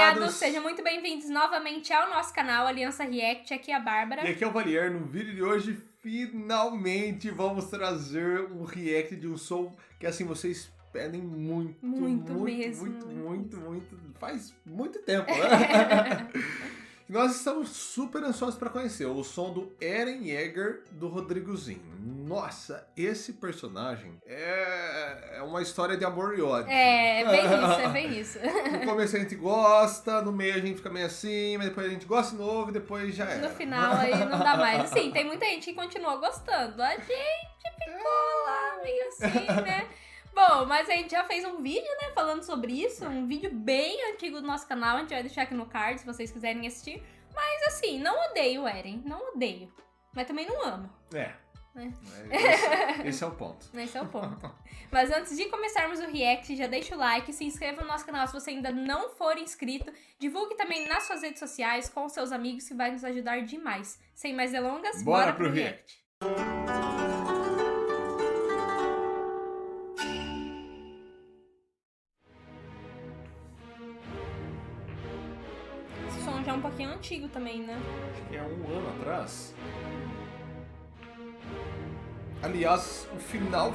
Aliados, sejam muito bem-vindos novamente ao nosso canal Aliança React. Aqui é a Bárbara. E aqui é o Valier. No vídeo de hoje, finalmente vamos trazer um react de um som que assim vocês pedem muito faz muito tempo, né? E nós estamos super ansiosos para conhecer o som do Eren Yeager do Rodrigozinho. Nossa, esse personagem é uma história de amor e ódio. É bem isso. No começo a gente gosta, no meio a gente fica meio assim, mas depois a gente gosta de novo e depois já era. No final aí não dá mais. Sim, tem muita gente que continua gostando. A gente ficou lá meio assim, né? Bom, mas a gente já fez um vídeo, né, falando sobre isso, um vídeo bem antigo do nosso canal, a gente vai deixar aqui no card se vocês quiserem assistir. Mas assim, não odeio o Eren, não odeio, mas também não amo. Esse é o ponto. Esse é o ponto. Mas antes de começarmos o react, já deixa o like, se inscreva no nosso canal se você ainda não for inscrito, divulgue também nas suas redes sociais com seus amigos que vai nos ajudar demais. Sem mais delongas, bora pro react. Já é um pouquinho antigo também, né? Acho que é um ano atrás. Aliás, o final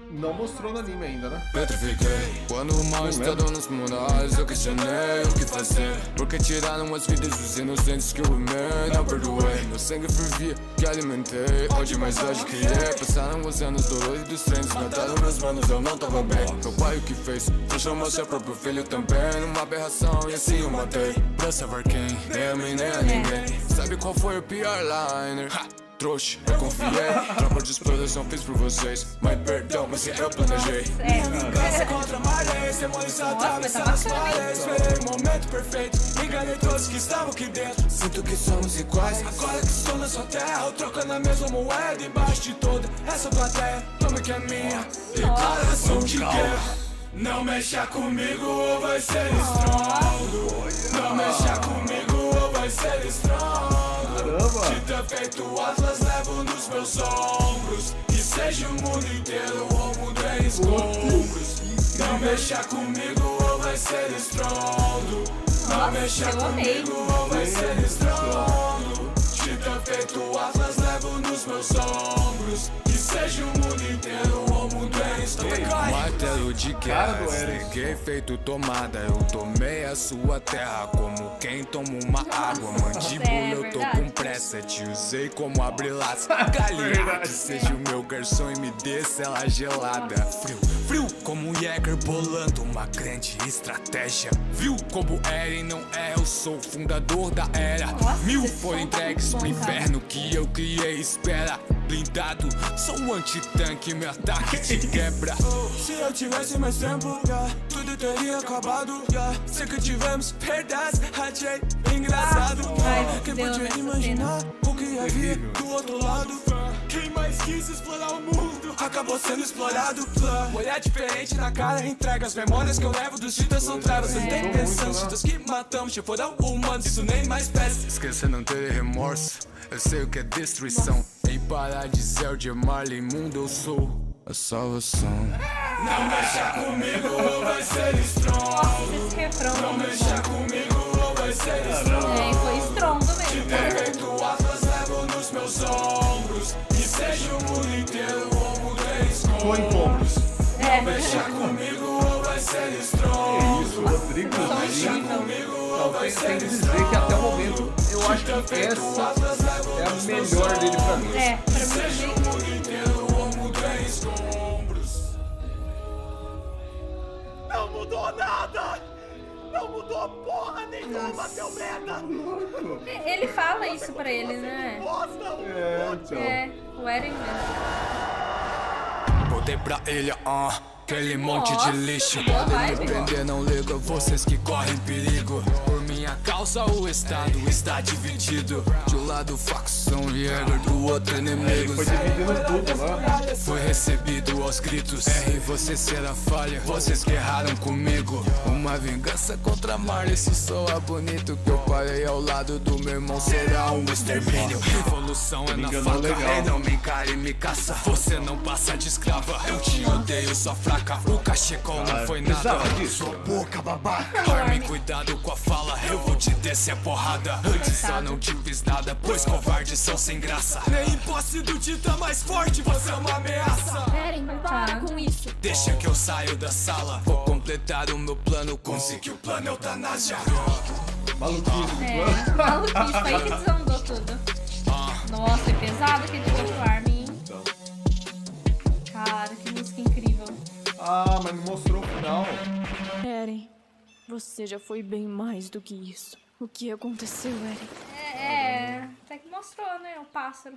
não mostrou no anime ainda, né? Petrifiquei. Quando o mal estourou nos morais, eu questionei o que fazer. Porque tiraram as vidas dos inocentes que eu amei, não perdoei. Meu sangue fervia, que alimentei. Hoje mais hoje criei. Passaram os anos doloridos, treinos mataram meus manos, eu não tava bem. Meu pai o que fez? Transformou seu próprio filho também numa aberração e assim eu matei. Pra salvar quem? Nem a mim, nem a ninguém. Sabe qual foi o pior liner? Trouxa, eu confiei. Tropa de exploração fiz por vocês. Mas perdão, mas eu planejei. Vingança contra marés, demônios atravessaram as paredes. Esperei o momento perfeito, enganei todos que estavam aqui dentro. Sinto que somos iguais, agora que estou na sua terra. Eu troco na mesma moeda, embaixo de toda essa plateia. Tome que é minha declaração de guerra. Não mexa comigo ou vai ser estrondo. Não mexa comigo ou vai ser estrondo. De ter feito Atlas levo nos meus ombros. E seja o mundo inteiro ou o mundo em escombros. Não mexa comigo ou vai ser estrondo. Não mexa comigo ou vai ser estrondo. De ter feito Atlas levo nos meus ombros. E seja o mundo inteiro ou o mundo em escombros. Martelo de guerra, liguei feito tomada. Eu tomei a sua terra como quem toma uma água. Mandíbula, eu tô com pressa, te usei como abre-latas. Galeate, seja o meu garçom e me dê cela gelada. Frio como Yeager bolando uma grande estratégia. Viu como Eren não é, eu sou o fundador da era. Mil foram entregues pro inferno que eu criei, espera. Blindado, sou um antitanque, meu ataque te quebra. Se eu tivesse mais tempo, tudo teria acabado. Sei que tivemos perdas, achei engraçado. Quem podia imaginar o que havia do outro lado? Quem mais quis explorar o mundo acabou sendo explorado. Olhar diferente na cara, entrega as memórias que eu levo dos cheaters são trevas. Eu tenho pensando, cheaters que matamos, se foram humanos, isso nem mais presta. Esqueça não ter remorso, eu sei o que é destruição. Em parar de Zelda, Marley, mundo eu sou a salvação. Não mexa comigo ou vai ser estrondo. Não mexa comigo ou vai ser estrondo. Foi estrondo mesmo. De ter feito Atlas levo nos meus ombros. E seja o mundo inteiro ou o mundo em escombros. Não mexa comigo ou vai ser estrondo. Isso, Rodrigo. Não mexa comigo ou vai ser tem que dizer que até o momento eu acho que essa é a melhor dele pra mim. Pra mim seja o mundo inteiro ou o mundo em escombros. Não mudou nada! Não mudou porra nenhuma, seu merda! Ele fala isso pra ele, né? O Eren mesmo. Voltei pra ilha, aquele monte de lixo. Podem me prender, não liga, vocês que correm perigo. Por mim minha causa o Estado está dividido. De um lado facção Jäger, do outro inimigos. Foi dividindo tudo, né? Foi recebido aos gritos. R, você será falha, vocês guerraram comigo. Uma vingança contra Marley, se soa bonito. Que eu parei ao lado do meu irmão, será um extermínio. Revolução é na enganou faca, legal. rei não me encare e me caça. Você não passa de escrava, eu te odeio, sua fraca. O cachecol não foi nada, precisava disso. sua boca babaca. Armin, cuidado com a fala, eu vou te descer a porrada. Antes eu não te fiz nada, pois covardes são sem graça. Nem em posse do titã mais forte, você é uma ameaça. Eren, para com isso. Deixa que eu saio da sala, vou completar o meu plano. Consegui o plano eutanásia. Maluquice do É, plano. maluquice, foi aí que desandou tudo. Nossa, foi pesado aquele jogo do Armin. Então. Cara, que música incrível. Ah, mas não mostrou o final. Eren, você já foi bem mais do que isso. O que aconteceu, Eren? Até que mostrou, né? O pássaro.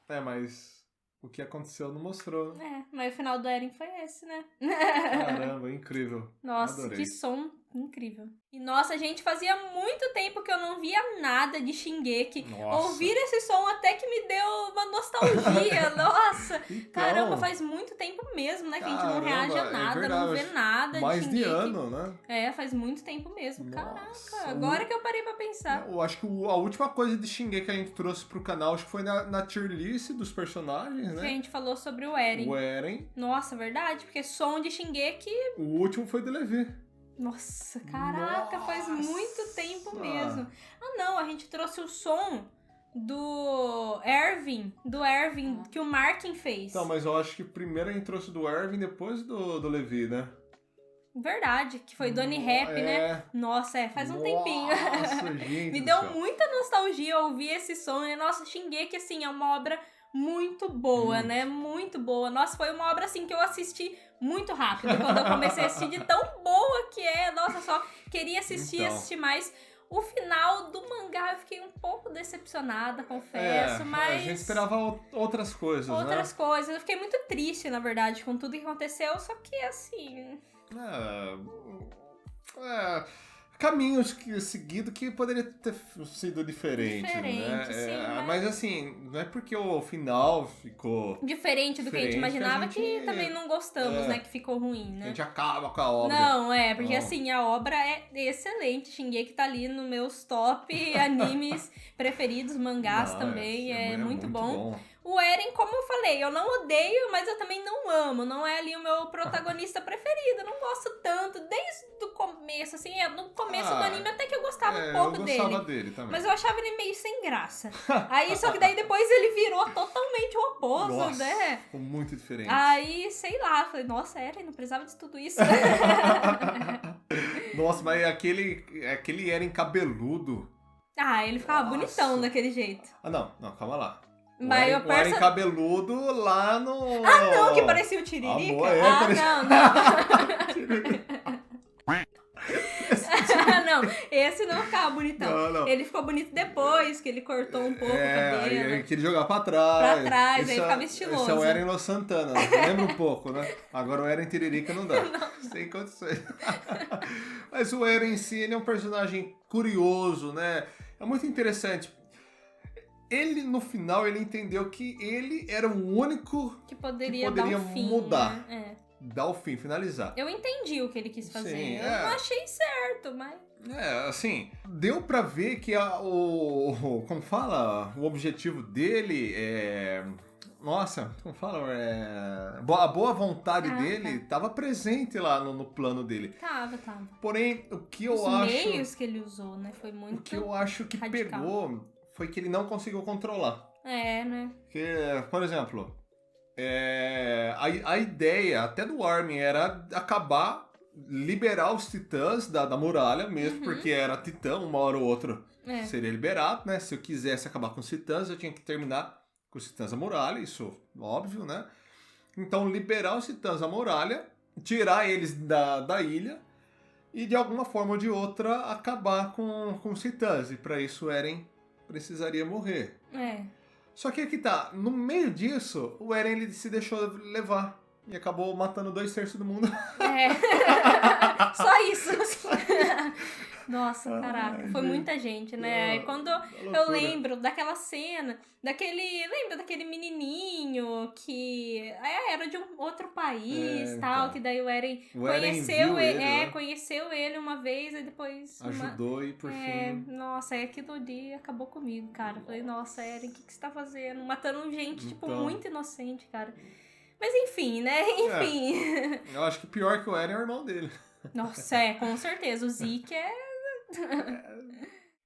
É, mas o que aconteceu não mostrou. Mas o final do Eren foi esse, né? Caramba, incrível. Nossa, Adorei. que som incrível. E nossa, gente, fazia muito tempo que eu não via nada de Shingeki. Nossa. Ouvir esse som até que me deu uma nostalgia. Nossa, Então, caramba, faz muito tempo mesmo, né? Que a gente não caramba, reage a é nada, verdade. não vê nada mais de de Shingeki. ano, né? Faz muito tempo mesmo. Nossa, Caraca, agora que eu parei pra pensar. Eu acho que a última coisa de Shingeki que a gente trouxe pro canal, acho que foi na tier list dos personagens, Que a né? gente falou sobre o Eren. O Eren. Nossa, verdade, porque som de Shingeki. O último foi do Levi. Nossa, caraca, faz muito tempo Nossa. mesmo. Ah, não, a gente trouxe o som do Erwin, que o Martin fez. Então, mas eu acho que primeiro a gente trouxe do Erwin, depois do Levi, né? Verdade, que foi Donnie Rap, né? Nossa, faz um tempinho. Nossa, gente. Me do deu céu. muita nostalgia ouvir esse som. E, nossa, Shingeki, assim, é uma obra muito boa, né? Muito boa. Nossa, foi uma obra, assim, que eu assisti muito rápido. Quando eu comecei a assistir, de tão boa que é. Nossa, só queria assistir, Então. assistir mais. O final do mangá eu fiquei um pouco decepcionada, confesso, mas... A gente esperava outras coisas, outras coisas. Eu fiquei muito triste, na verdade, com tudo que aconteceu, só que, assim... Caminhos seguidos que poderia ter sido diferente, né? sim, mas assim, não é porque o final ficou... Diferente do que a gente imaginava, gente- que também não gostamos, É. né? Que ficou ruim, A né? gente acaba com a obra. Não, porque Não. assim, a obra é excelente. Shingeki tá ali nos meus top animes preferidos, mangás Não, também, é muito bom. bom. O Eren, como eu falei, eu não odeio, mas eu também não amo. Não é ali o meu protagonista preferido. Eu não gosto tanto, desde o começo, assim. No começo do anime até que eu gostava um pouco eu dele. gostava dele também. Mas eu achava ele meio sem graça. Aí, só que daí depois ele virou totalmente o oposto, Nossa, né? ficou muito diferente. Aí, sei lá, falei, nossa, Eren, não precisava de tudo isso. Nossa, mas aquele Eren cabeludo. Ele ficava Nossa. bonitão daquele jeito. Ah, não, calma lá. Mas eu O Eren cabeludo lá no... Não, que parecia o Tiririca. Amor, parecia- Não, esse não ficava bonitão. Não. Ele ficou bonito depois, que ele cortou um pouco o cabelo. Aí que ele jogava pra trás. Pra trás, aí Esse ficava estiloso. Esse é o Eren Los Santana, né? Lembra um pouco, né? Agora o Eren Tiririca não dá. Sem condições. Mas o Eren em si, ele é um personagem curioso, né? É muito interessante. Ele, no final, ele entendeu que ele era o único Que poderia que poderia dar um fim, mudar. né? dar o fim, finalizar. Eu entendi o que ele quis fazer. Sim, eu não achei certo, mas... Assim, deu pra ver que como fala? O objetivo dele é... Nossa, como fala? A boa vontade dele tava presente lá no plano dele. Tava. Porém, o que eu Os acho... meios que ele usou, né? Foi muito O que eu acho que radical. pegou foi que ele não conseguiu controlar. né? Porque, por exemplo, a ideia até do Armin era liberar os titãs da muralha mesmo, porque era titã, uma hora ou outra seria liberado, né? Se eu quisesse acabar com os titãs, eu tinha que terminar com os titãs da muralha, isso óbvio, né? Então, liberar os titãs da muralha, tirar eles da ilha e, de alguma forma ou de outra, acabar com os titãs. E para isso, Eren precisaria morrer. Só que aqui tá, no meio disso, o Eren ele se deixou levar e acabou matando 2/3 do mundo. Só isso. Nossa, caraca, foi gente. muita gente, né? Ah, Quando loucura. eu lembro daquela cena, lembra daquele menininho que era de um outro país, tal, então. que daí o Eren O Eren conheceu viu ele, né? conheceu ele uma vez e depois... Ajudou e por fim... Nossa, aí aquilo ali acabou comigo, cara. Falei, nossa, Eren, o que você tá fazendo? Matando gente, tipo, Então. muito inocente, cara. Mas enfim, né? Enfim. Eu acho que pior que o Eren é o irmão dele. Nossa, com certeza. O Zeke é...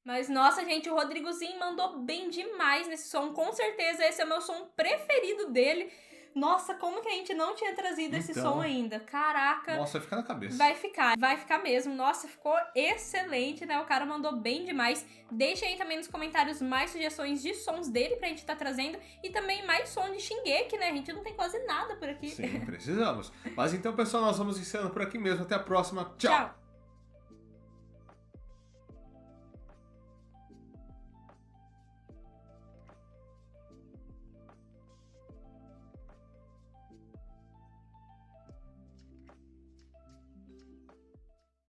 Mas, nossa, gente, o Rodrigozinho mandou bem demais nesse som. Com certeza, esse é o meu som preferido dele. Nossa, como que a gente não tinha trazido esse Então. som ainda? Caraca. Nossa, vai ficar na cabeça. Vai ficar mesmo. Nossa, ficou excelente, né? O cara mandou bem demais. Deixem aí também nos comentários mais sugestões de sons dele pra gente tá trazendo. E também mais som de Shingeki, né? A gente não tem quase nada por aqui. Sim, precisamos. Mas então, pessoal, nós vamos encerrando por aqui mesmo. Até a próxima. Tchau. Tchau.